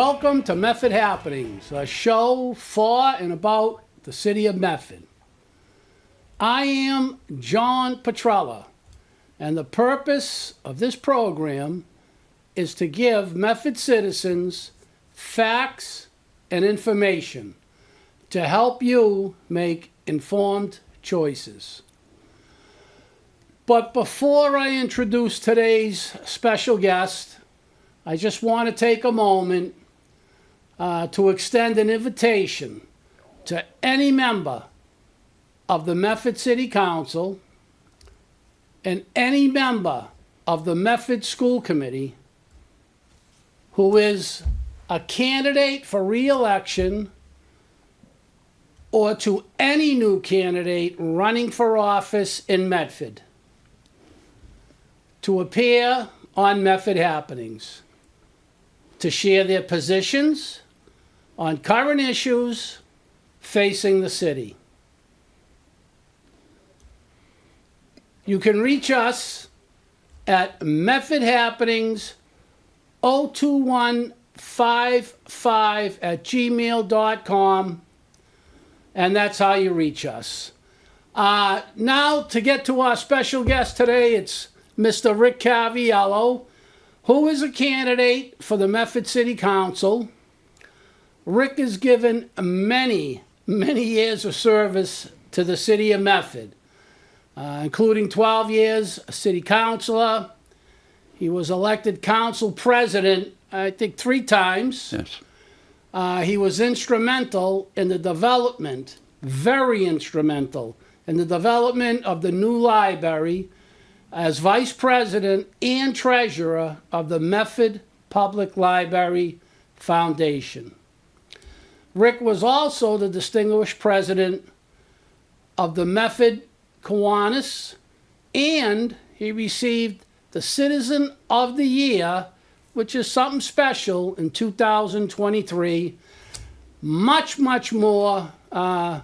welcome to Medford Happenings, a show for and about the city of Medford. I am John Petrella, and the purpose of this program is to give Medford citizens facts and information to help you make informed choices. But before I introduce today's special guest, I just want to take a moment to extend an invitation to any member of the Medford City Council and any member of the Medford School Committee who is a candidate for re-election, or to any new candidate running for office in Medford, to appear on Medford Happenings, to share their positions on current issues facing the city. You can reach us at Medford Happenings 02155@gmail.com, and that's how you reach us. Now, to get to our special guest today, it's Mr. Rick Caraviello, who is a candidate for the Medford City Council. Rick has given many years of service to the city of Medford, including 12 years a city councilor. He was elected council president, I think, 3 times. Yes. He was instrumental in the development, very instrumental, in the development of the new library as vice president and treasurer of the Medford Public Library Foundation. Rick was also the distinguished president of the Medford Kiwanis, and he received the Citizen of the Year, which is something special, in 2023. Much more that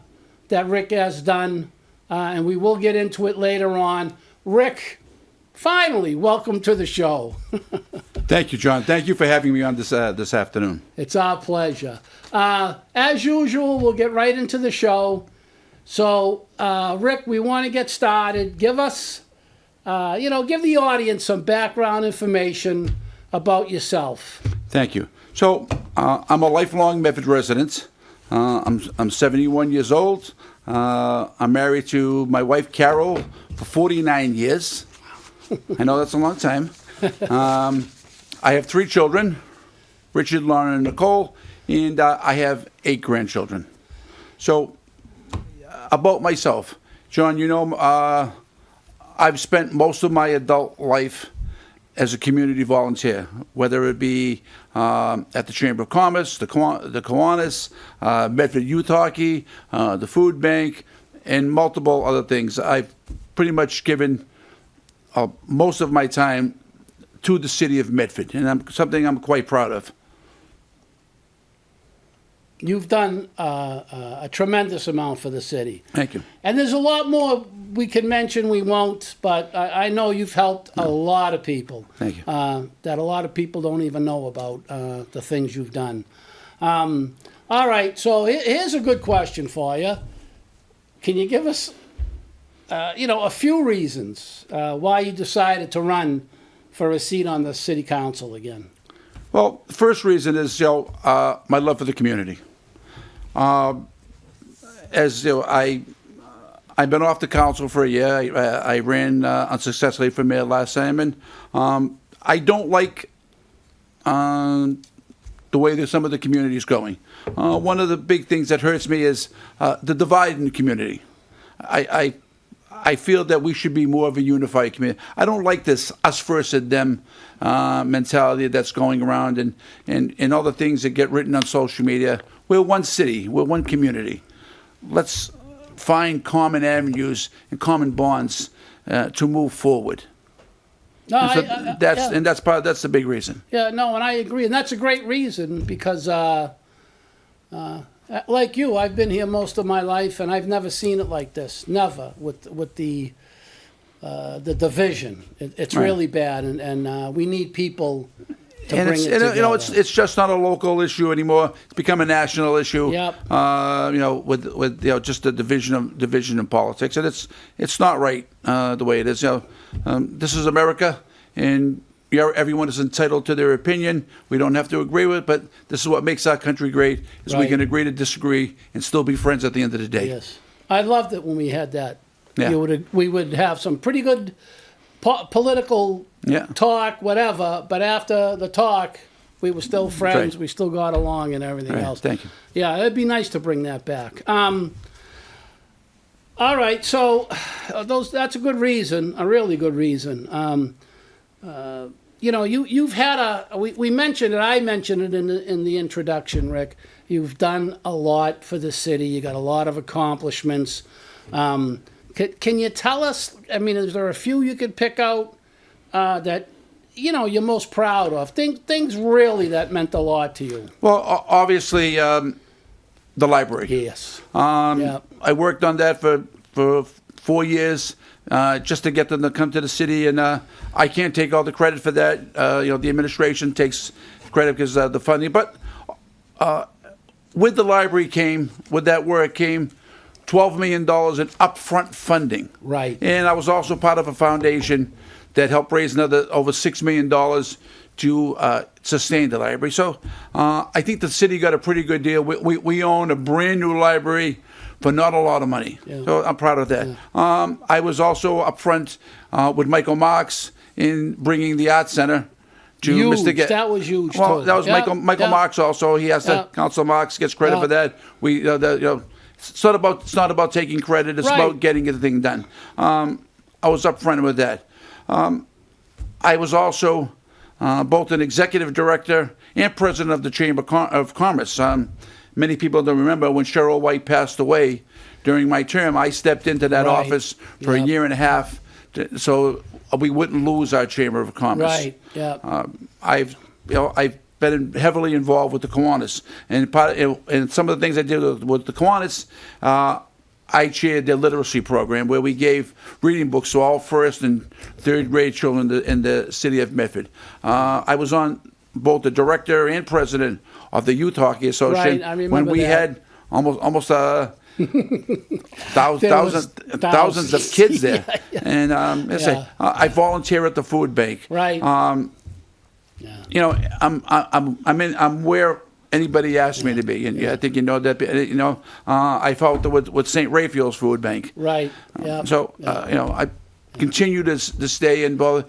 Rick has done, and we will get into it later on. Rick, finally, welcome to the show. Thank you, John. Thank you for having me on this afternoon. It's our pleasure. As usual, we'll get right into the show. So, Rick, we want to get started. Give us, give the audience some background information about yourself. Thank you. So, I'm a lifelong Medford resident. I'm 71 years old. I'm married to my wife, Carol, for 49 years. I know that's a long time. I have 3 children, Richard, Lauren, and Nicole, and I have 8 grandchildren. So, about myself, John, I've spent most of my adult life as a community volunteer, whether it be at the Chamber of Commerce, the Kiwanis, Medford Youth Hockey, the Food Bank, and multiple other things. I've pretty much given most of my time to the city of Medford, and something I'm quite proud of. You've done a tremendous amount for the city. Thank you. And there's a lot more we can mention, we won't, but I know you've helped a lot of people. Thank you. That a lot of people don't even know about the things you've done. All right, so here's a good question for you. Can you give us, a few reasons why you decided to run for a seat on the city council again? Well, the first reason is, my love for the community. I've been off the council for a year. I ran unsuccessfully for mayor last time, and I don't like the way that some of the community is going. One of the big things that hurts me is the divide in the community. I feel that we should be more of a unified community. I don't like this us versus them mentality that's going around and all the things that get written on social media. We're one city. We're one community. Let's find common avenues and common bonds to move forward. No, that's the big reason. Yeah, no, and I agree, and that's a great reason because, like you, I've been here most of my life, and I've never seen it like this. Never with the division. It's Right. really bad, and we need people to And bring it's, it and, together. you know, it's just not a local issue anymore. It's become a national issue. Yep. You know, with just the division in politics, and it's not right the way it is. You know, this is America, and everyone is entitled to their opinion. We don't have to agree with it, but this is what makes our country great: is we Right. can agree to disagree and still be friends at the end of the day. Yes, I loved it when we had that. Yeah. We would have some pretty good political Yeah. talk, whatever. But after the talk, we were still friends. Right. We still got along and everything All right, else. thank you. Yeah, it'd be nice to bring that back. All right, so that's a good reason, a really good reason. You know, you've had we mentioned it. I mentioned it in the introduction, Rick. You've done a lot for the city. You got a lot of accomplishments. Can you tell us? I mean, is there a few you could pick out that you're most proud of? Things really that meant a lot to you. Well, obviously, the library. Yes. I worked on that for 4 years just to get them to come to the city, and I can't take all the credit for that. You know, the administration takes credit because of the funding. But with the library with that work came $12 million in upfront funding. Right. And I was also part of a foundation that helped raise another over $6 million to sustain the library. So I think the city got a pretty good deal. We own a brand new library for not a lot of money. Yeah. So I'm proud of that. I was also up front with Michael Marks in bringing the Art Center to Huge. Mr. That was huge, Well, too. that was Yeah. Michael Yeah. Marks also. He has to, Yeah. Council Marks gets credit Yeah. for that. We, you know, it's not about taking credit. It's Right. about getting the thing done. I was up front with that. I was also both an executive director and president of the Chamber of Commerce. Many people don't remember when Cheryl White passed away during my term. I stepped into that Right. office for Yep. a year and a half, so we wouldn't lose our Chamber of Commerce. Right. Yeah. I've been heavily involved with the Kiwanis, and some of the things I did with the Kiwanis, I chaired their literacy program where we gave reading books to all first and third grade children in the city of Medford. I was on both the director and president of the Youth Hockey Association Right, I remember when we that. had almost thousands of kids there. Yeah, yeah. And I volunteer at the food bank. Right. You know, I'm where anybody asks me to be, and I think you know that. You know, I felt with St. Raphael's Food Bank. Right. Yeah. So you know, I continue to stay involved.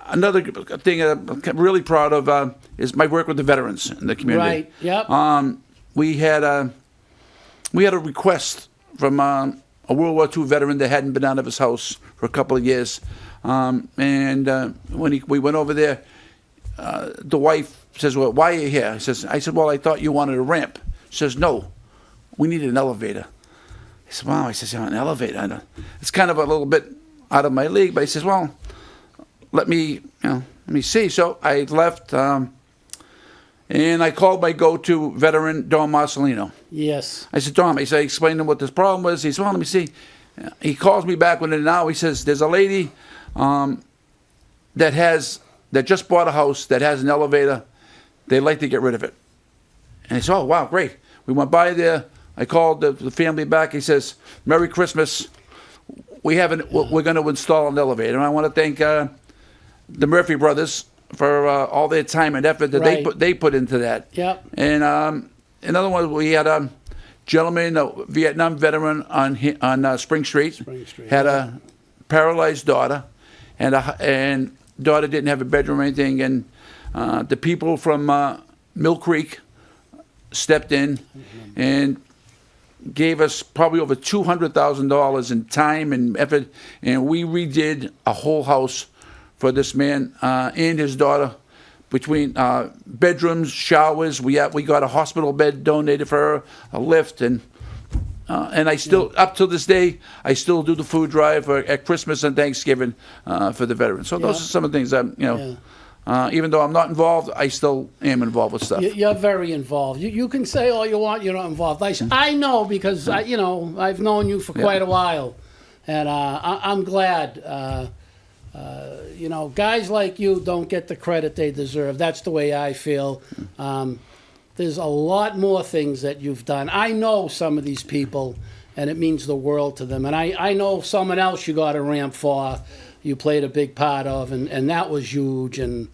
Another thing I'm really proud of is my work with the veterans in the community. Right. Yep. We had a request from a World War II veteran that hadn't been out of his house for a couple of years, and when we went over there, the wife says, "Well, why are you here?" I said, "Well, I thought you wanted a ramp." She says, "No, we need an elevator." I said, "Wow." I says, "Yeah, an elevator. It's kind of a little bit out of my league." But he says, "Well, let me see." So I left, and I called my go-to veteran, Don Marcelino. Yes. I said, "Dom," I explained to him what this problem was. He said, "Well, let me see." He calls me back within an hour. He says, "There's a lady that just bought a house that has an elevator. They'd like to get rid of it." And I said, "Oh, wow, great." We went by there. I called the family back. He says, "Merry Christmas. We're going to install an elevator." And I want to thank the Murphy brothers for all their time and effort that Right. they put into that. Yep. And another one, we had a gentleman, a Vietnam veteran on Spring Street. Spring Street, Had a paralyzed daughter, and daughter didn't have a bedroom or anything. And the people from Mill Creek stepped in and gave us probably over $200,000 in time and effort, and we redid a whole house for this man and his daughter, between bedrooms, showers. We got a hospital bed donated for her, a lift, and I still, up to this day, I still do the food drive at Christmas and Thanksgiving for the veterans. So those are some of the things even though I'm not involved, I still am involved with stuff. You're very involved. You can say all you want. You're not involved. I know because I've known you for quite a while, and I'm glad You know, guys like you don't get the credit they deserve. That's the way I feel. There's a lot more things that you've done. I know some of these people, and it means the world to them. And I know someone else you got a ramp for, you played a big part of, and that was huge. And,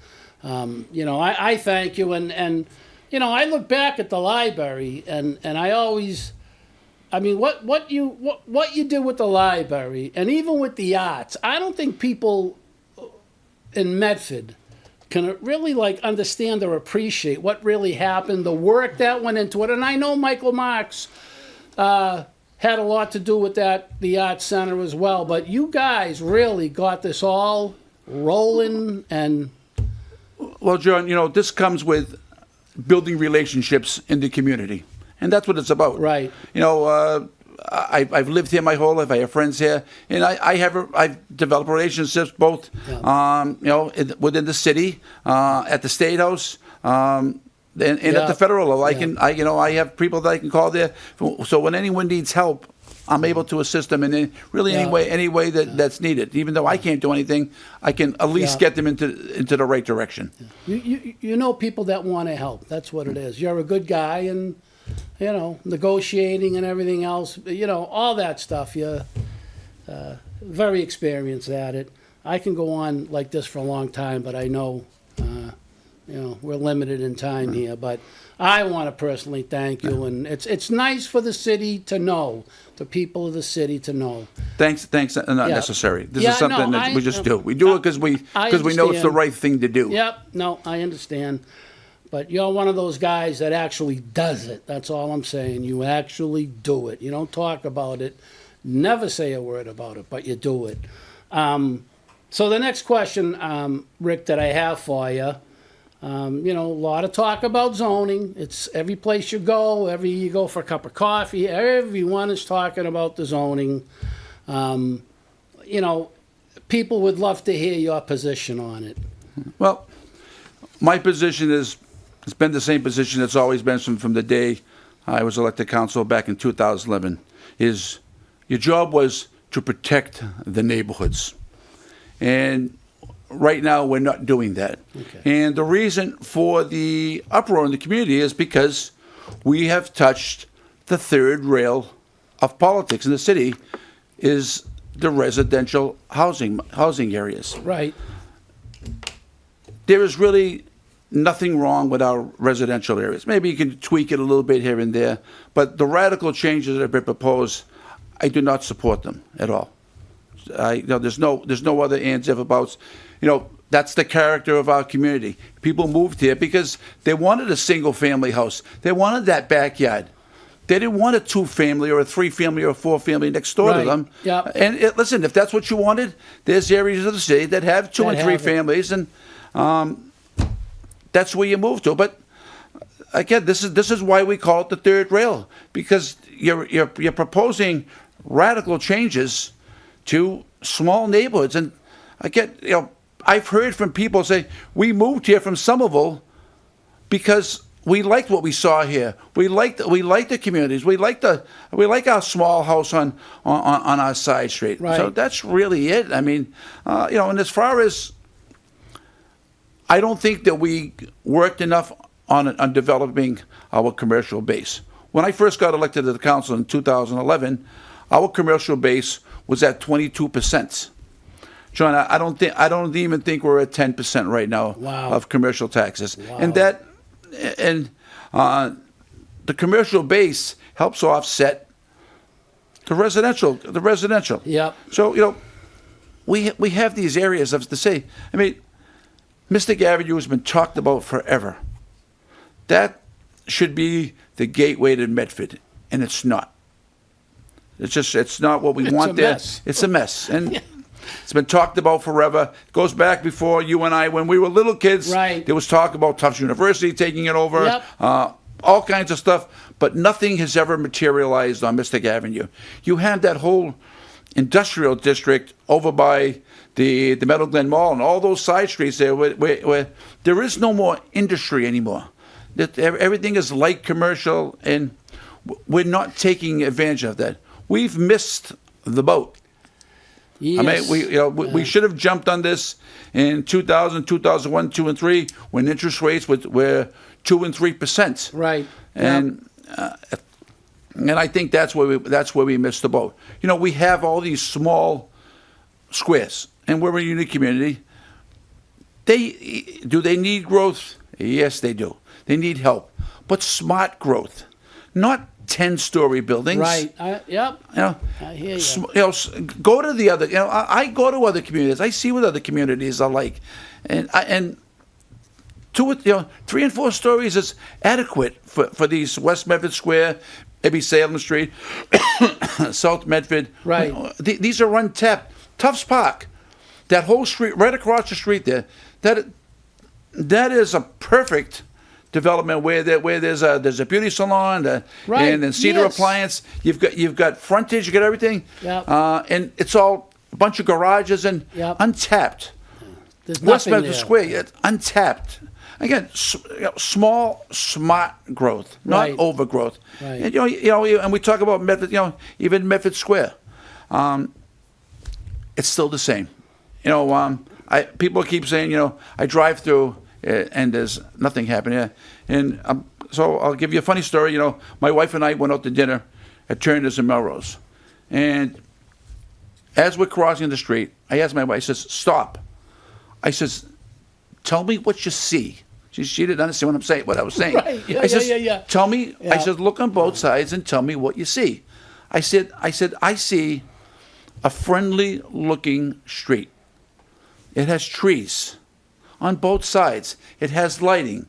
you know, I thank you. And, you know, I look back at the library, and I always... I mean, what you did with the library, and even with the arts, I don't think people in Medford can really like understand or appreciate what really happened, the work that went into it. And I know Michael Marks had a lot to do with that, the Arts Center as well. But you guys really got this all rolling. And Well, John, you know, this comes with building relationships in the community. And that's what it's about. Right. You know, I've lived here my whole life. I have friends here, and I've developed relationships both, you know, within the city, at the State House, and at the federal level. I have people that I can call there. So when anyone needs help, I'm able to assist them in really any way that's needed. Even though I can't do anything, I can at least get them into the right direction. You know people that want to help. That's what it is. You're a good guy, and you know, negotiating and everything else, you know, all that stuff. You're very experienced at it. I can go on like this for a long time, but I know, you know, we're limited in time here. But I want to personally thank you, and it's nice for the city to know, the people of the city to know. Thanks are not necessary. This is something that we just do. We do it because we know it's the right thing to do. Yep. No, I understand. But you're one of those guys that actually does it. That's all I'm saying. You actually do it. You don't talk about it, never say a word about it, but you do it. So the next question, Rick, that I have for you, you know, a lot of talk about zoning. It's every place you go for a cup of coffee, everyone is talking about the zoning. You know, people would love to hear your position on it. Well, my position is, it's been the same position it's always been from the day I was elected council back in 2011, is your job was to protect the neighborhoods. And right now we're not doing that. Okay. And the reason for the uproar in the community is because we have touched the third rail of politics in the city, is the residential housing areas. Right. There is really nothing wrong with our residential areas. Maybe you can tweak it a little bit here and there, but the radical changes that have been proposed, I do not support them at all. You know, there's no other ands, if, abouts. You know, that's the character of our community. People moved here because they wanted a single-family house. They wanted that backyard. They didn't want a 2-family or a 3-family or a 4-family next door to them. Yep. And listen, if that's what you wanted, there's areas of the city that have 2 and 3 families, and that's where you move to. But again, this is why we call it the third rail, because you're proposing radical changes to small neighborhoods. And again, you know, I've heard from people say, we moved here from Somerville because we liked what we saw here. We liked the communities. We like our small house on our side street. Right. So that's really it. I mean, you know, and as far as, I don't think that we worked enough on developing our commercial base. When I first got elected to the council in 2011, our commercial base was at 22%. John, I don't even think we're at 10% right now. Wow. Of commercial taxes. Wow. And the commercial base helps offset the residential. Yep. So, you know, we have these areas of the city. I mean, Mr. Caraviello has been talked about forever. That should be the gateway to Medford, and it's not. It's not what we want there. Mess. It's a mess. And it's been talked about forever. It goes back before you and I, when we were little kids. Right. There was talk about Tufts University taking it over. Yep. All kinds of stuff. But nothing has ever materialized on Mystic Avenue. You have that whole industrial district over by the Meadow Glen Mall and all those side streets there where there is no more industry anymore. Everything is light commercial, and we're not taking advantage of that. We've missed the boat. I mean, Yes. we should have jumped on this in 2000, 2001, 2 and 3 when interest rates were 2 and 3%. Right. And and I think that's where we missed the boat. We have all these small squares, and we're a unique community. Do they need growth? Yes, they do. They need help, but smart growth, not 10-story buildings. Right. Yep. I hear you. Go to the other. I go to other communities. I see what other communities are like, and 3 and 4 stories is adequate for these West Medford Square, maybe Salem Street, South Medford. Right. These are untapped. Tufts Park, that whole street right across the street there, that is a perfect development where there's a beauty salon Right. and then Cedar Yes. Appliance. You've got frontage, you got everything. Yep. And it's all a bunch of garages and Yep. untapped. There's West nothing Medford there. Square, it's untapped. Again, small, smart growth, not Right. overgrowth. Right. And and we talk about Medford, even Medford Square, it's still the same. People keep saying, I drive through and there's nothing happening. And so I'll give you a funny story. My wife and I went out to dinner at Turner's and Melrose, and as we're crossing the street, I asked my wife, I says, stop. I says, tell me what you see. She didn't understand what I was saying. Right. Yeah, I says, yeah. tell me. Yeah. I said, look on both sides and tell me what you see. I said, I see a friendly-looking street. It has trees on both sides. It has lighting.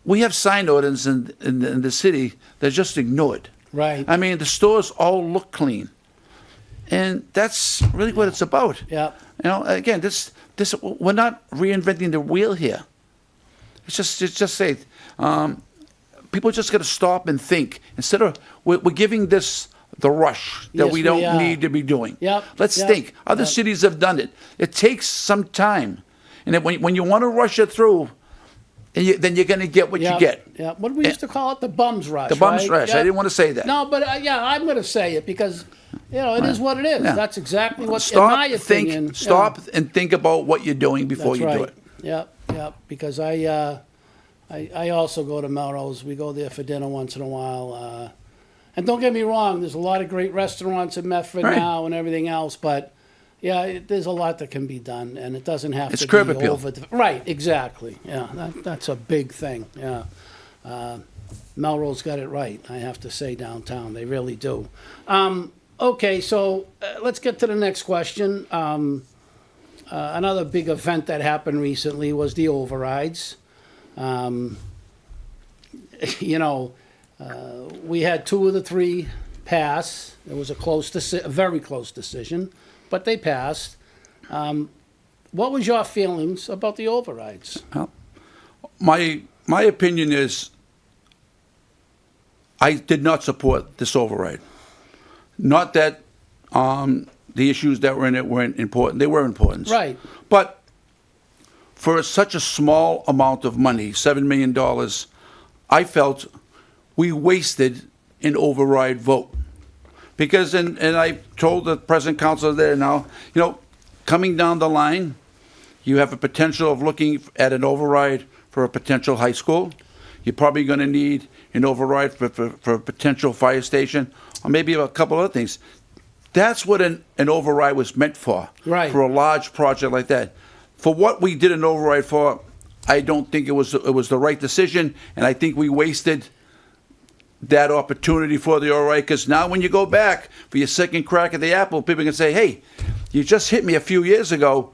We have sign ordinance in the city that's just ignored. Right. I mean, the stores all look clean, and that's really what it's about. Yeah. Again, this we're not reinventing the wheel here. It's just say, people just got to stop and think instead of we're giving this the rush that Yes, we we don't are. need to be doing. Yep, Let's yep, think. Other yep. cities have done it. It takes some time, and when you want to rush it through, then you're going to get what you get. Yeah. What do we used to call it? The bums rush. The bums right? rush. Yeah. I didn't want to say that. No, but I'm going to say it because it is what it is. Yeah. That's exactly what, Stop, in my opinion. stop, and think about what you're doing before That's you right. do it. Yep. Because I also go to Melrose. We go there for dinner once in a while. And don't get me wrong, there's a lot of great restaurants in Medford Right. now and everything else, but there's a lot that can be done, and it doesn't have It's to curb be appeal. Right, exactly. Yeah, that's a big thing. Yeah, Melrose got it right. I have to say, downtown, they really do. Okay, so let's get to the next question. Another big event that happened recently was the overrides. We had 2 of the 3 pass. It was a very close decision, but they passed. What was your feelings about the overrides? Well, my opinion is I did not support this override. Not that the issues that were in it weren't important. They were important. Right. But for such a small amount of money, $7 million, I felt we wasted an override vote. Because, and I told the present council there now, coming down the line, you have a potential of looking at an override for a potential high school. You're probably going to need an override for a potential fire station, or maybe a couple other things. That's what an override was meant for. Right. For a large project like that. For what we did an override for, I don't think it was the right decision, and I think we wasted that opportunity for the override, because now when you go back for your second crack at the apple, people can say, hey, you just hit me a few years ago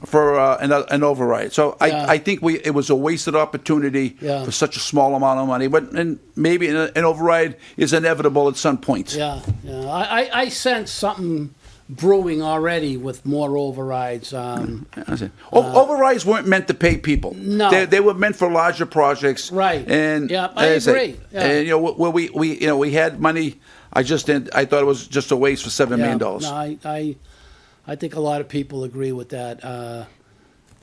for an override. So Yeah. I think it was a wasted opportunity Yeah. for such a small amount of money. And maybe an override is inevitable at some point. Yeah. I sense something brewing already with more overrides. Overrides weren't meant to pay people. No. They were meant for larger projects. Right. And Yeah, I as say, agree. Yeah. And where we had money, I thought it was just a waste for $7 million. No, I think a lot of people agree with that.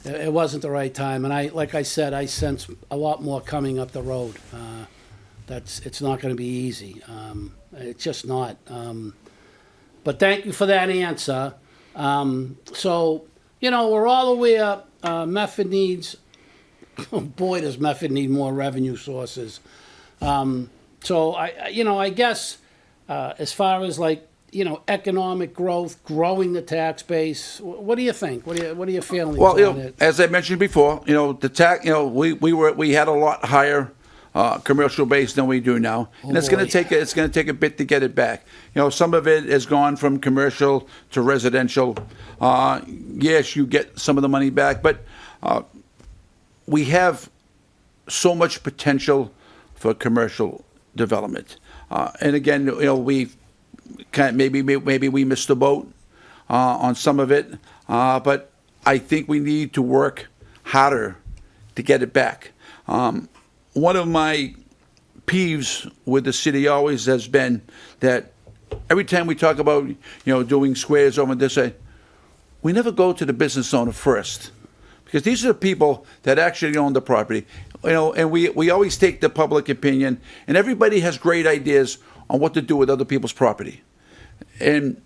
It wasn't the right time, and like I said, I sense a lot more coming up the road. It's not going to be easy. It's just not. But thank you for that answer. So, we're all aware Medford needs, oh boy, does Medford need more revenue sources. So, I guess as far as like, economic growth, growing the tax base, what do you think? What are your feelings Well, on it? as I mentioned before, the tax, we had a lot higher commercial base than we do now, and it's going boy. to take a bit to get it back. Some of it has gone from commercial to residential. Yes, you get some of the money back, but we have so much potential for commercial development. And again, we maybe we missed the boat on some of it, but I think we need to work harder to get it back. One of my peeves with the city always has been that every time we talk about doing squares over this way, we never go to the business owner first, because these are the people that actually own the property. And we always take the public opinion, and everybody has great ideas on what to do with other people's property. And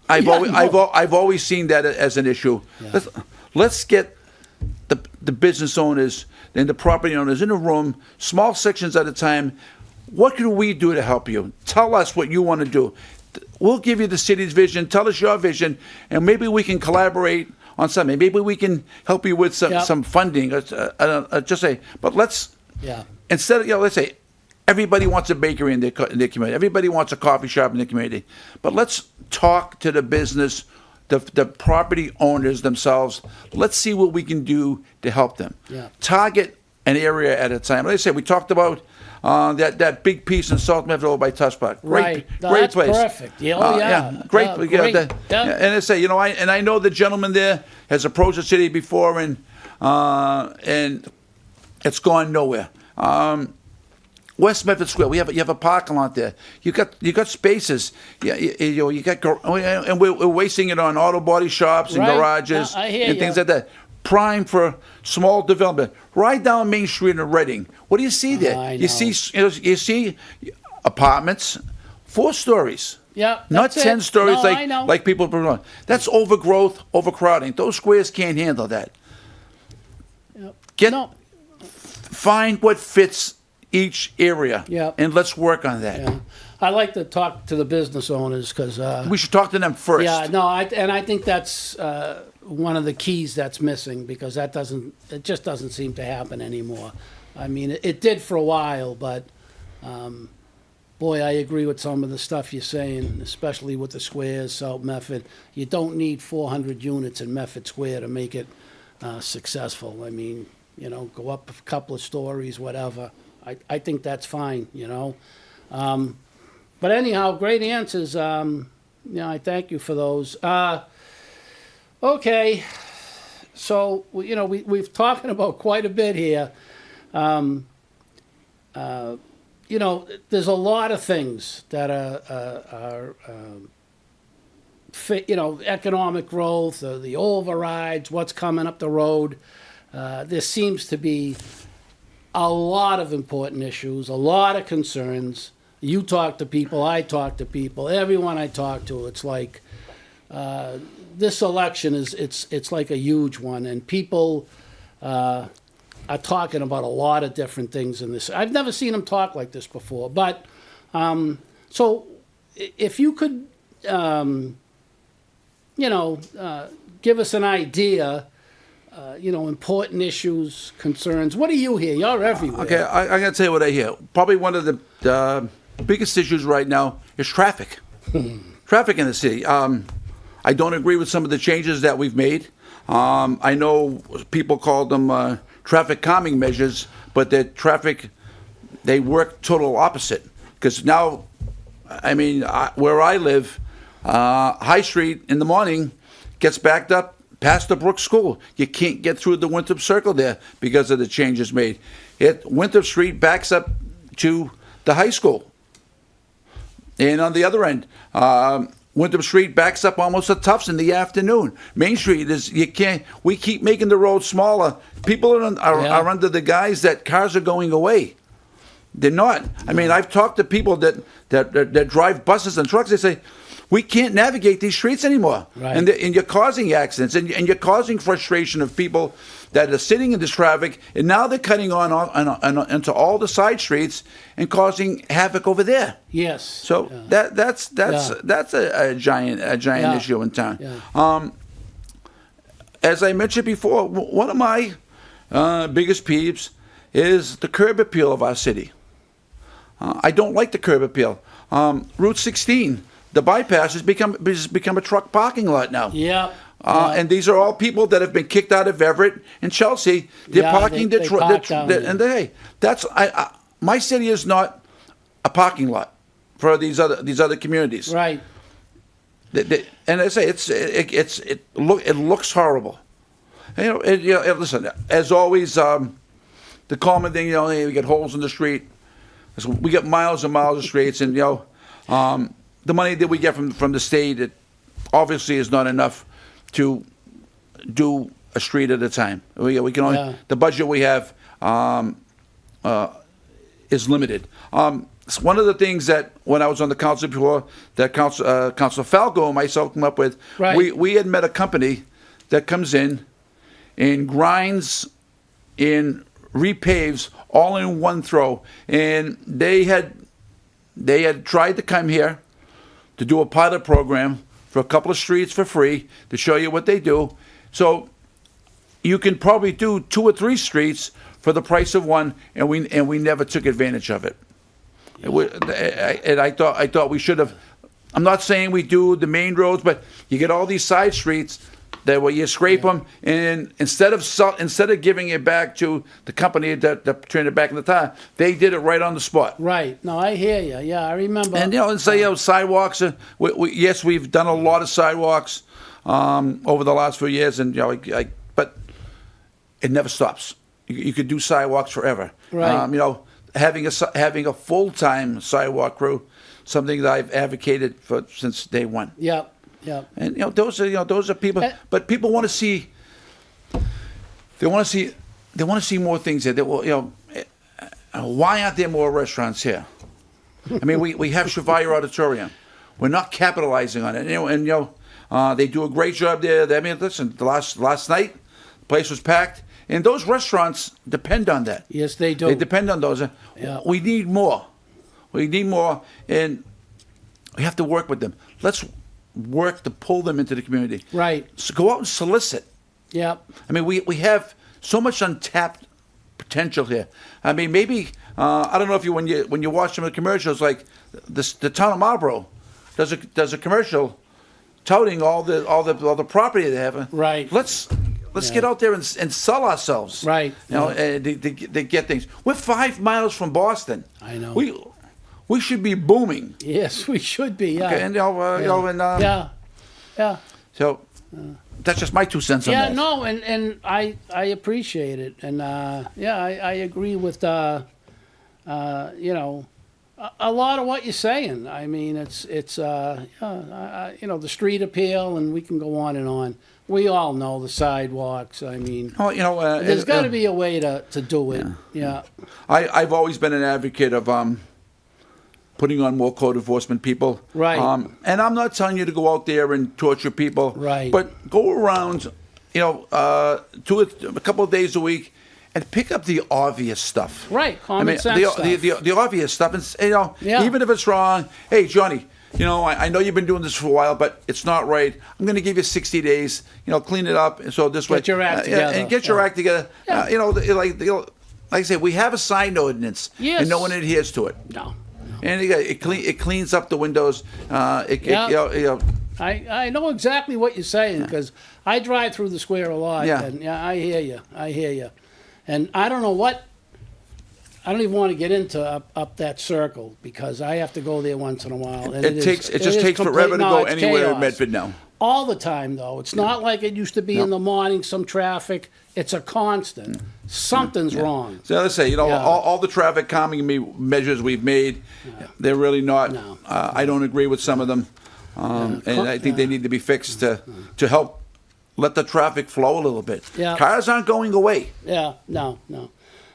I've always seen that as an issue. Yeah. Let's get the business owners and the property owners in a room, small sections at a time. What can we do to help you? Tell us what you want to do. We'll give you the city's vision. Tell us your vision, and maybe we can collaborate on something. Maybe we can help you with some funding. Just say, but let's instead of let's say everybody wants a bakery in their community. Everybody wants a coffee shop in their community. But let's talk to the business, the property owners themselves. Let's see what we can do to help them. Yeah. Target an area at a time. Like I said, we talked about that big piece in South Medford over by Tuspot. Right. No, great that's place. perfect. Yeah, great. great. And I say, I know the gentleman there has approached the city before, and it's gone nowhere. West Medford Square, you have a parking lot there. You got spaces. You got, and we're wasting it on auto body shops and Right. garages I hear and things ya. like that. Prime for small development. Right down Main Street in Reading. What do you see there? I You know. see apartments, 4 stories. Yeah, Not that's 10 it. stories No, I know. like people promote. That's overgrowth, overcrowding. Those squares can't handle that. Yep. No. Find what fits each area, Yep. and let's work on that. Yeah. I like to talk to the business owners because We should talk to them first. yeah, no, I think that's one of the keys that's missing, because it just doesn't seem to happen anymore. I mean, it did for a while, but boy, I agree with some of the stuff you're saying, especially with the squares, South Medford. You don't need 400 units in Medford Square to make it successful. I mean, go up a couple of stories, whatever. I think that's fine, But anyhow, great answers. I thank you for those. Okay, so we've talking about quite a bit here. There's a lot of things that are economic growth, the overrides, what's coming up the road. There seems to be a lot of important issues, a lot of concerns. You talk to people, I talk to people, everyone I talk to, it's like this election it's like a huge one, and people are talking about a lot of different things in this. I've never seen them talk like this before, but so if you could give us an idea, important issues, concerns. What do you hear? You're everywhere. Okay, I'm going to tell you what I hear. Probably one of the biggest issues right now is traffic. Traffic in the city. I don't agree with some of the changes that we've made. I know people call them traffic calming measures, but they work total opposite. Because now, where I live, High Street in the morning gets backed up past the Brook School. You can't get through the Winthrop Circle there because of the changes made. Winthrop Street backs up to the high school. And on the other end, Winthrop Street backs up almost to Tufts in the afternoon. Main Street we keep making the road smaller. People are under the guise that cars are going away. They're not. I've talked to people that drive buses and trucks. They say, we can't navigate these streets anymore. Right. And you're causing accidents, and you're causing frustration of people that are sitting in this traffic, and now they're cutting on into all the side streets and causing havoc over there. Yes. So that's a giant issue in town. Yeah. As I mentioned before, one of my biggest peeves is the curb appeal of our city. I don't like the curb appeal. Route 16, the bypass has become a truck parking lot now. Yeah. And these are all people that have been kicked out of Everett and Chelsea. They're parking their truck. And hey, that's my city is not a parking lot for these other communities. Right. And I say it looks horrible. And, listen, as always, the common thing, hey, we get holes in the street. So we get miles and miles of streets, and the money that we get from the state, it obviously is not enough to do a street at a time. We can only the budget we have is limited. It's one of the things that when I was on the council before, that Councilor Falco and myself came up with. Right. We had met a company that comes in and grinds and repaves all in one throw, and they had tried to come here to do a pilot program for a couple of streets for free to show you what they do. So you can probably do 2 or 3 streets for the price of one, and we never took advantage of it. And I thought we should have. I'm not saying we do the main roads, but you get all these side streets that where you scrape them, and instead of giving it back to the company that turned it back in the tire, they did it right on the spot. Right. No, I hear you. Yeah, I remember. And sidewalks. Yes, we've done a lot of sidewalks over the last few years, and but it never stops. You could do sidewalks forever. Right. Having a full-time sidewalk crew, something that I've advocated for since day one. Yep. Yeah. And those are people, but people want to see. They want to see more things here. Why aren't there more restaurants here? I mean, we have Chevalier Auditorium. We're not capitalizing on it. And they do a great job there. I mean, listen, the last night, the place was packed, and those restaurants depend on that. Yes, they do. They depend on those. Yeah. We need more. We need more, and we have to work with them. Let's work to pull them into the community. Right. So go out and solicit. Yep. I mean, we have so much untapped potential here. I mean, maybe I don't know if when you watch some of the commercials, like the town of Marlboro does a commercial touting all the property they have. Right. Let's get out there and sell ourselves. Right. To get things. We're 5 miles from Boston. I know. We should be booming. Yes, we should be. Yeah. Okay, and yeah. So that's just my 2 cents on that. Yeah, no, and I appreciate it, and I agree with a lot of what you're saying. I mean, it's the street appeal, and we can go on and on. We all know the sidewalks. I mean, there's got to be a way to do it. Yeah. I've always been an advocate of putting on more code enforcement people. Right. And I'm not telling you to go out there and torture people. Right. But go around, a couple of days a week and pick up the obvious stuff. Right. Common sense stuff. The obvious stuff. And, even if it's wrong, hey, Johnny, I know you've been doing this for a while, but it's not right. I'm going to give you 60 days, clean it up. And so this way. Get your act together. And get your act together. Yeah. Like I say, we have a sign ordinance. Yes. And no one adheres to it. No. And it cleans up the windows. I know exactly what you're saying because I drive through the square a lot. Yeah. And I hear you. And I don't know what. I don't even want to get into up that circle because I have to go there once in a while. And it just takes forever to go anywhere in Medford now. All the time, though. It's not like it used to be in the morning, some traffic. It's a constant. Something's wrong. So let's say, all the traffic calming measures we've made, they're really not. No. I don't agree with some of them. And I think they need to be fixed to help let the traffic flow a little bit. Yeah. Cars aren't going away. Yeah, no.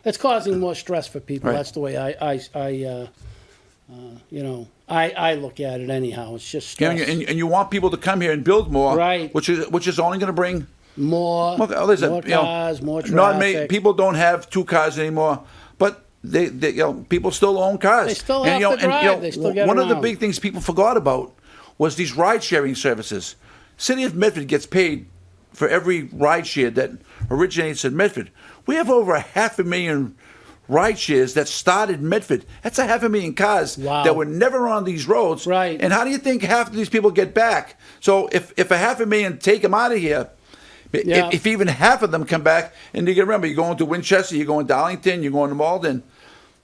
It's causing more stress for people. Right. That's the way I look at it anyhow. It's just And, stress. and you want people to come here and build more, Right. which is only going to bring more listen, more cars, more traffic. not many people don't have 2 cars anymore, but they people still own cars. They still and, have to drive. They still get one of the around. big things people forgot about was these ride sharing services. City of Medford gets paid for every ride share that originates in Medford. We have over 500,000 ride shares that started in Medford. That's 500,000 cars Wow. that were never on these roads. Right. And how do you think half of these people get back? So if 500,000 take them out of here, Yeah. if even half of them come back, and you can remember, you're going to Winchester, you're going to Arlington, you're going to Malden.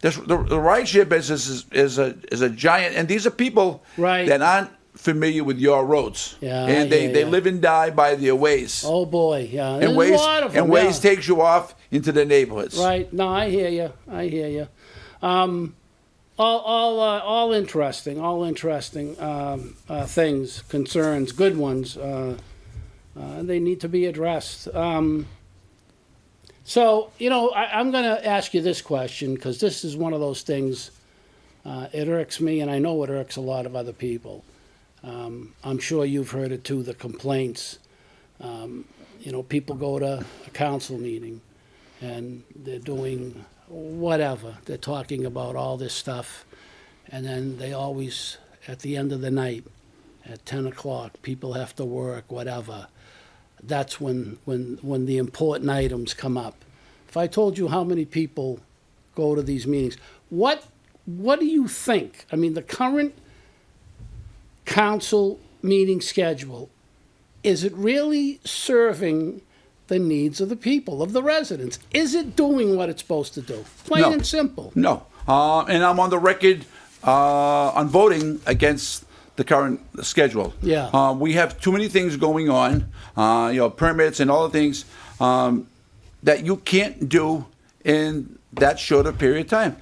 The rideshare business is a giant, and these are people Right. that aren't familiar with your roads. Yeah, and I hear they ya. live and die by their ways. Oh boy, yeah. and There's ways a lot of them. and ways yeah. takes you off into the neighborhoods. Right. No, I hear you. I hear you. All interesting. All interesting things, concerns, good ones. They need to be addressed. So, I'm going to ask you this question because this is one of those things. It irks me, and I know it irks a lot of other people. I'm sure you've heard it too. The complaints. People go to a council meeting, and they're doing whatever. They're talking about all this stuff, and then they always, at the end of the night, at 10 o'clock, people have to work, whatever. That's when the important items come up. If I told you how many people go to these meetings, what do you think? I mean, the current council meeting schedule, is it really serving the needs of the people, of the residents? Is it doing what it's supposed to do? Plain No. and simple. No. And I'm on the record on voting against the current schedule. Yeah. We have too many things going on, permits and all the things that you can't do in that short a period of time.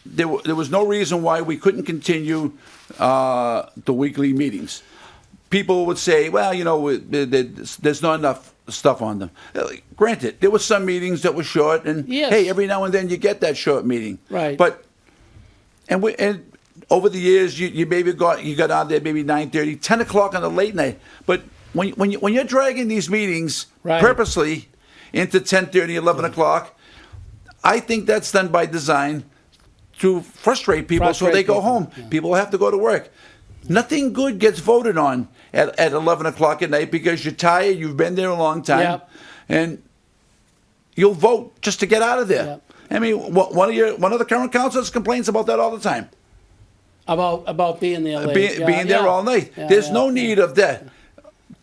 There was no reason why we couldn't continue the weekly meetings. People would say, well, there's not enough stuff on them. Granted, there were some meetings that were short, and Yes. hey, every now and then you get that short meeting. Right. But and over the years, you got out there maybe 9:30, 10 o'clock on the late night. But when you're dragging these meetings Right. purposely into 10:30, 11 o'clock, I think that's done by design to frustrate people so they go people, home. yeah. People have to go to work. Nothing good gets voted on at 11 o'clock at night because you're tired, you've been there a long time, Yep. and you'll vote just to get out of there. Yep. I mean, one of the current councilors complains about that all the time. About being there late. Being there all night. Yeah, There's yeah, no yeah. need of that.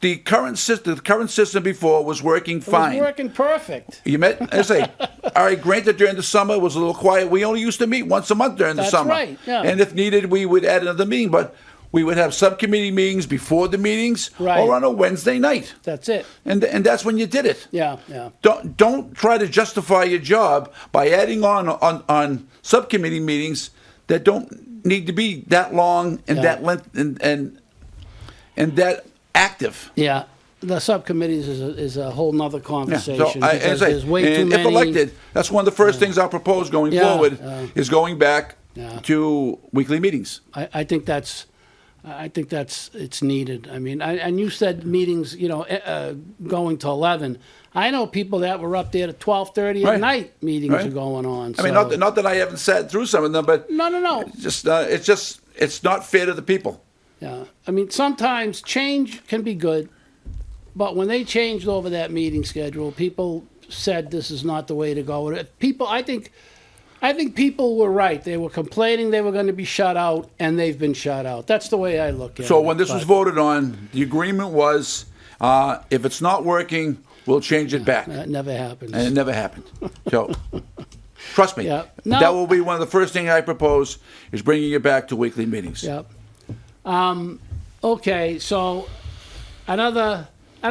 The current system before was working It fine. was working perfect. You met? I say, all right, granted, during the summer it was a little quiet. We only used to meet once a month during the That's summer. right, yeah. And if needed, we would add another meeting. But we would have subcommittee meetings before the meetings Right. or on a Wednesday night. That's it. And that's when you did it. Yeah, yeah. Don't try to justify your job by adding on subcommittee meetings that don't need to be that long and Yeah. that length and that active. Yeah. The subcommittees is a whole nother Yeah, conversation I because say, there's way too and many. if elected, that's one of the first things I'll propose going Yeah, forward is going back Yeah. to weekly meetings. I think it's needed. I mean, and you said meetings, going to 11. I know people that were up there at 12:30 at Right. night. Meetings Right. are going on. I mean, so- not that I haven't sat through some of them, but No. it's not fair to the people. Yeah. I mean, sometimes change can be good, but when they changed over that meeting schedule, people said this is not the way to go. I think people were right. They were complaining they were going to be shut out, and they've been shut out. That's the way I look at it. So when this was but voted on, the agreement was, if it's not working, we'll change it back. that never happens. And it never happened. So, trust me, Yeah. No. that will be one of the first things I propose is bringing it back to weekly meetings. Yep. Okay, so and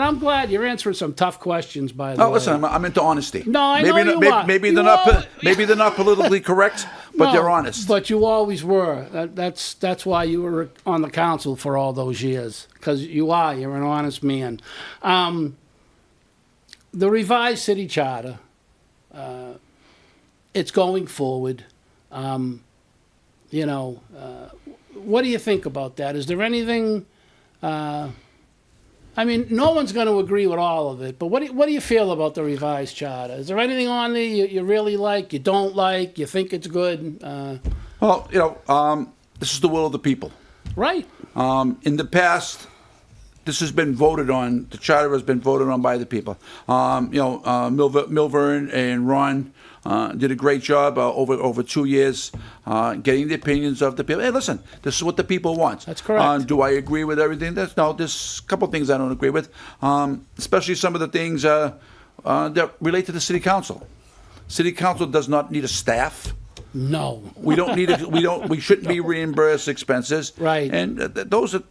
I'm glad you're answering some tough questions, by the way. Oh, listen, I'm into honesty. No, I know maybe you maybe, are. maybe You they're not are. maybe they're not politically correct, but No, they're honest. But you always were. That's why you were on the council for all those years, because you're an honest man. The revised city charter, it's going forward. what do you think about that? Is there anything? I mean, no one's going to agree with all of it, but what do you feel about the revised charter? Is there anything on there you really like, you don't like, you think it's good? Well, this is the will of the people. Right. In the past, this has been voted on. The charter has been voted on by the people. Milvern and Ron did a great job over 2 years getting the opinions of the people. Hey, listen, this is what the people want. That's correct. Do I agree with everything? There's a couple things I don't agree with, especially some of the things that relate to the city council. City council does not need a staff. No. We don't need. We shouldn't be reimbursed expenses. Right. And those are.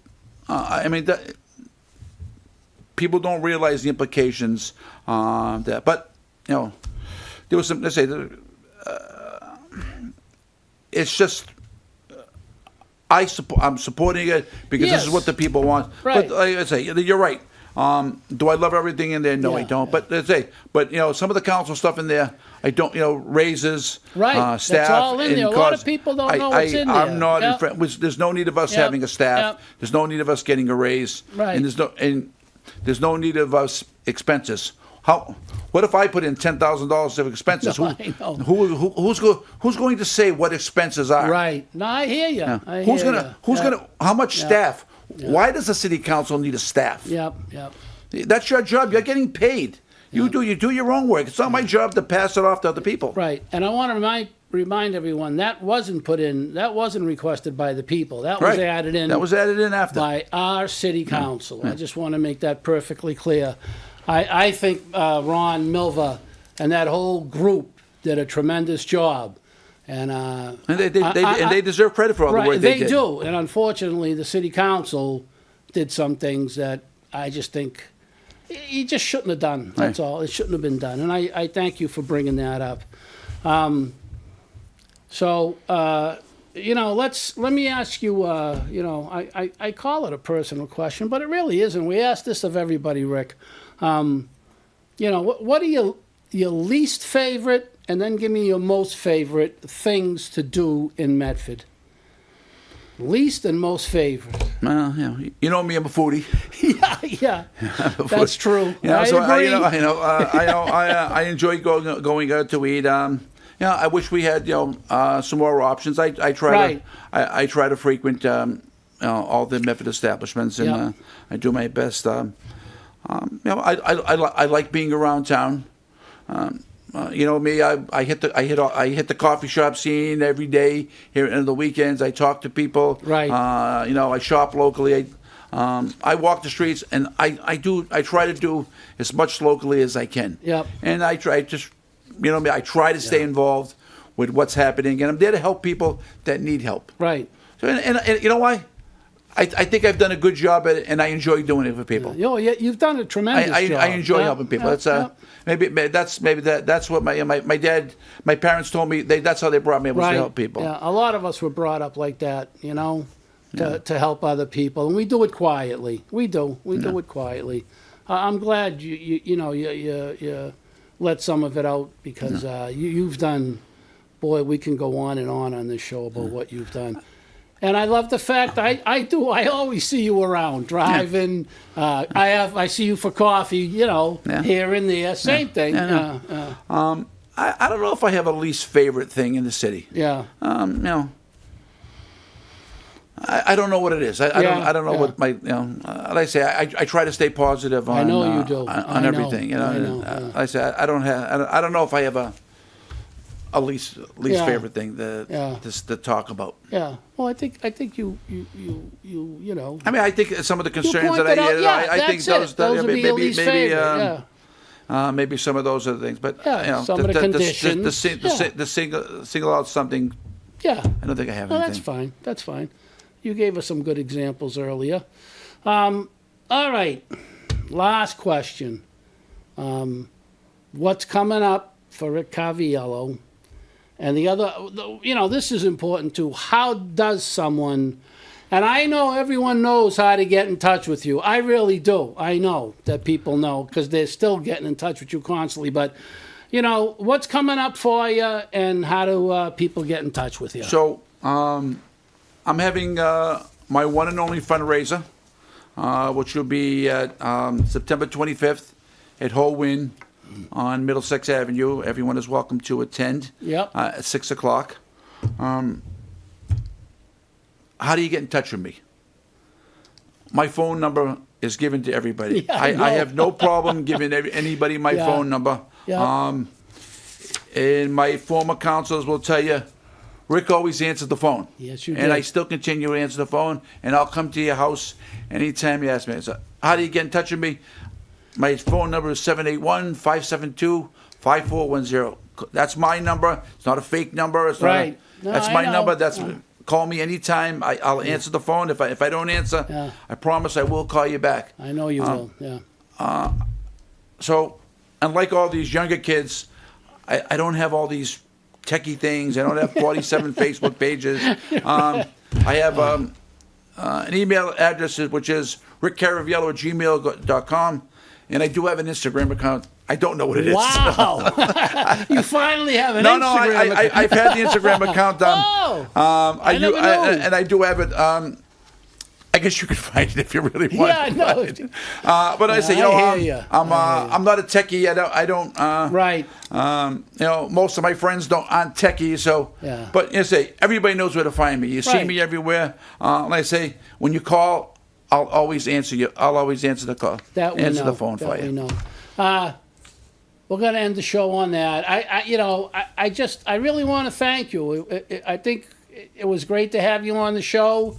People don't realize the implications. But there was some. Let's say, it's just. I'm supporting it because this is what the people want. Right. But like I say, you're right. Do I love everything in there? No, I don't. But let's say, some of the council stuff in there, I don't. Raises, right. Staff. That's all in there. A lot of people don't know what's in there. I'm not. There's no need of us having a staff. There's no need of us getting a raise. Right. And there's no need of us expenses. What if I put in $10,000 of expenses? No, I know. Who's going to say what expenses are? Right. No, I hear you. Yeah. I Who's hear gonna? you. Who's gonna? How much staff? Why does the city council need a staff? Yep. That's your job. You're getting paid. You do your own work. It's not my job to pass it off to other people. Right. And I want to remind everyone that wasn't put in. That wasn't requested by the people. That was added in. That was added in after by our city council. I just want to make that perfectly clear. I think Ron Milva and that whole group did a tremendous job. And they deserve credit for all the work they did. They do. And unfortunately, the city council did some things that I just think he just shouldn't have done. That's all. It shouldn't have been done. And I thank you for bringing that up. Let me ask you, I call it a personal question, but it really isn't. We ask this of everybody, Rick. What are your least favorite, and then give me your most favorite things to do in Medford? Least and most favorite. Well, you know me, I'm a foodie. yeah, that's true. I agree. I enjoy going out to eat. I wish we had some more options. I try to frequent all the Medford establishments, and I do my best. I like being around town. Me, I hit the coffee shop scene every day here on the weekends. I talk to people. Right. I shop locally. I walk the streets, and I try to do as much locally as I can. Yep. And I try to stay involved with what's happening, and I'm there to help people that need help. Right. So, and you know why? I think I've done a good job at it, and I enjoy doing it for people. You've done a tremendous job. I enjoy helping people. Maybe that's what my parents told me. That's how they brought me up, was to help people. Yeah, a lot of us were brought up like that, to help other people, and we do it quietly. We do it quietly. I'm glad you let some of it out because you've done. Boy, we can go on and on this show about what you've done. And I love the fact I always see you around driving. I see you for coffee, here and there. Same thing. I don't know if I have a least favorite thing in the city. Yeah. I don't know what it is. I don't know what my like I say, I try to stay positive on. I know you do. On everything. I know. I say I don't know if I have a least favorite thing to talk about. Yeah. Well, I think you. I mean, I think some of the concerns that I think those would be your least favorite. Maybe some of those are the things, but some of the conditions. The single out something. Yeah. I don't think I have anything. That's fine. You gave us some good examples earlier. All right. Last question. What's coming up for Rick Caraviello? And the other, this is important too. How does someone, and I know everyone knows how to get in touch with you. I really do. I know that people know because they're still getting in touch with you constantly. But, what's coming up for you and how do people get in touch with you? So, I'm having my one and only fundraiser, which will be at September 25th at Whole Wynn on Middlesex Avenue. Everyone is welcome to attend. Yep. At 6 o'clock. How do you get in touch with me? My phone number is given to everybody. Yeah, I know. I have no problem giving anybody my Yeah. phone number. Yeah. And my former counselors will tell you, Rick always answered the phone. Yes, you And I did. still continue to answer the phone, and I'll come to your house anytime you ask me. So how do you get in touch with me? My phone number is 781-572-5410. That's my number. It's not a fake number. It's Right. Not No, that's I my know. number. Call me anytime. I'll answer the phone. If I don't answer, Yeah. I promise I will call you back. I know you will. Yeah. So, unlike all these younger kids, I don't have all these techie things. I don't have 47 Facebook pages. I have an email address, which is rickcaraviello@gmail.com, and I do have an Instagram account. I don't know what it is. Wow. You finally have an No, Instagram account. I've had the Instagram account. Oh, I never knew. And I do have it. I guess you could find it if you really want. Yeah, no. But I say, I hear ya. I'm not a techie. I don't. Right. Most of my friends aren't techies. So, Yeah. but say everybody knows where to find me. You see Right. me everywhere. And I say, when you call, I'll always answer you. I'll always answer the call. That we answer know. the phone that for we you. know. We're going to end the show on that. I really want to thank you. I think it was great to have you on the show.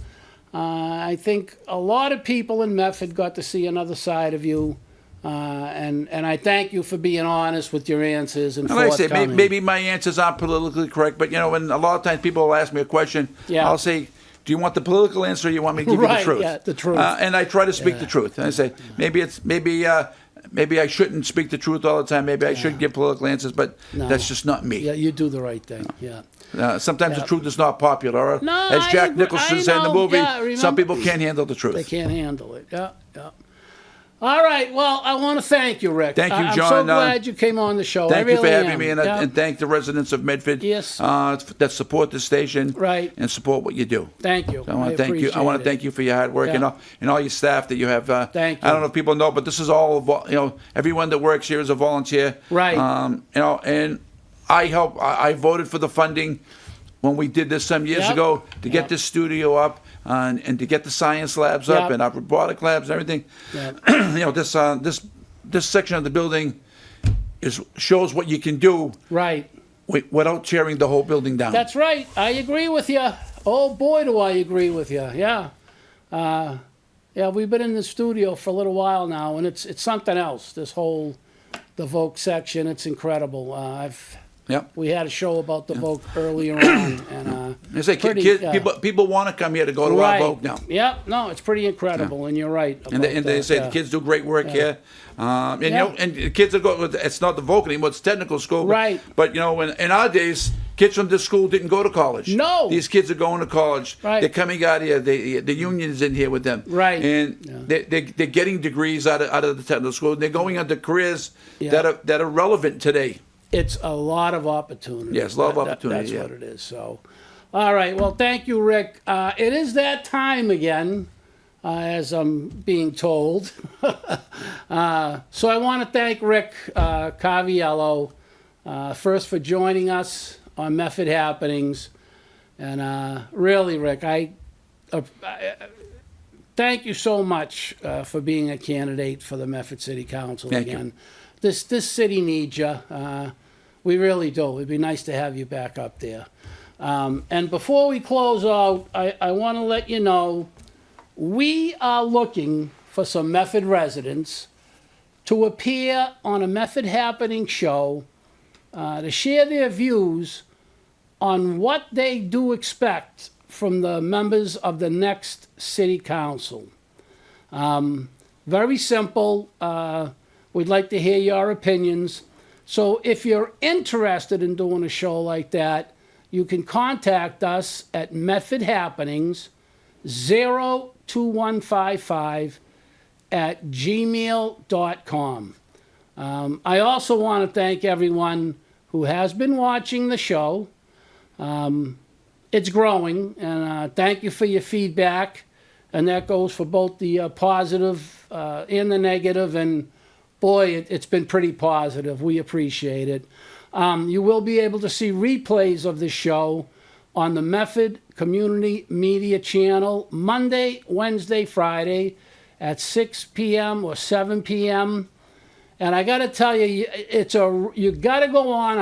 I think a lot of people in Medford got to see another side of you. And I thank you for being honest with your answers and And like I say, forthcoming. maybe my answers aren't politically correct, but when a lot of times people will ask me a question, Yeah. I'll say, "Do you want the political answer, or you want me to give you Right, the truth?" yeah, the truth. And I try to speak the truth. And I say, maybe I shouldn't speak the truth all the time. Maybe I should give political answers, but No. that's just not me. Yeah, you do the right thing. Yeah. Sometimes Yeah. the truth is not popular. No, As I Jack agree. Nicholson I said in the know. movie, Yeah, remember- some people can't handle the truth. They can't handle it. Yeah, yeah. All right. Well, I want to thank you, Rick. Thank you, I'm John. so glad you came on the show. Thank I you for really having am. me, and, Yeah. and thank the residents of Medford Yes. that support the station Right. and support what you do. Thank you. So I want to thank you. I appreciate want it. to thank you for your hard work Yeah. and all your staff that you have. Thank I you. don't know if people know, but this is all everyone that works here is a volunteer. Right. And I voted for the funding when we did this some years Yep. ago to get Yep. this studio up and to get the science labs up Yep. and our robotic labs and everything. Yep. This section of the building shows what you can do Right. without tearing the whole building down. That's right. I agree with you. Oh boy, do I agree with you. Yeah. Yeah, we've been in the studio for a little while now, and it's something else. The Vogue section, it's incredible. Yep. We had a show about the Vogue earlier on, and They say pretty, people want to come here to go to our Vogue now. Yeah, no, it's pretty incredible, and you're right. And they about say that, the kids do great work here. And Yeah. and the kids that go, it's not the Vogue anymore, it's technical school. Right. But in our days, kids from this school didn't go to college. No. These kids are going to college. Right. They're coming out here. The union's in here with them. Right. And Yeah. they're getting degrees out of the technical school. And they're going into careers Yeah. that are relevant today. It's a lot of opportunity. Yes, a lot of opportunity, That's yeah. what it is. So, all right. Well, thank you, Rick. It is that time again, as I'm being told. So I want to thank Rick Caraviello first for joining us on Medford Happenings, and really, Rick, I thank you so much for being a candidate for the Medford City Council Thank you. again. This city needs you. We really do. It'd be nice to have you back up there. And before we close out, I want to let you know we are looking for some Medford residents to appear on a Medford Happening show to share their views on what they do expect from the members of the next city council. Very simple. We'd like to hear your opinions. So if you're interested in doing a show like that, you can contact us at Medford Happenings 02155 at gmail.com. I also want to thank everyone who has been watching the show. If it's growing, and thank you for your feedback. And that goes for both the positive and the negative. And boy, it's been pretty positive. We appreciate it. You will be able to see replays of the show on the Medford Community Media Channel Monday, Wednesday, Friday at 6 p.m. or 7 p.m. And I got to tell you, you got to go on.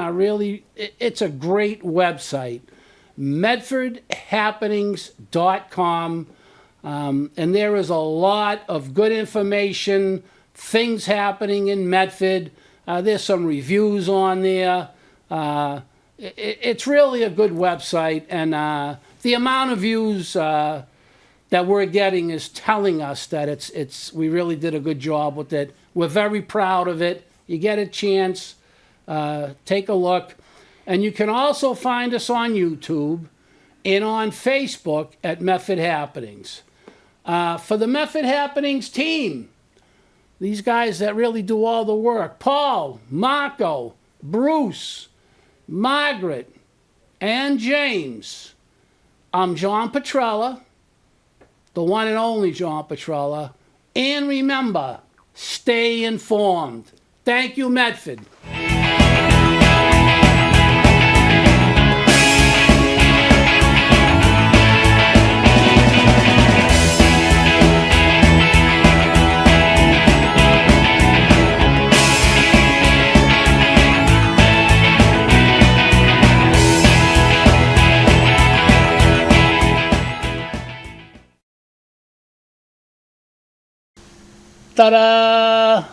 It's a great website, medfordhappenings.com. And there is a lot of good information, things happening in Medford. There's some reviews on there. It's really a good website, and the amount of views that we're getting is telling us that we really did a good job with it. We're very proud of it. You get a chance, take a look. And you can also find us on YouTube and on Facebook at Medford Happenings. For the Medford Happenings team, these guys that really do all the work, Paul, Marco, Bruce, Margaret, and James, I'm John Petrella, the one and only John Petrella. And remember, stay informed. Thank you, Medford. Ta-da!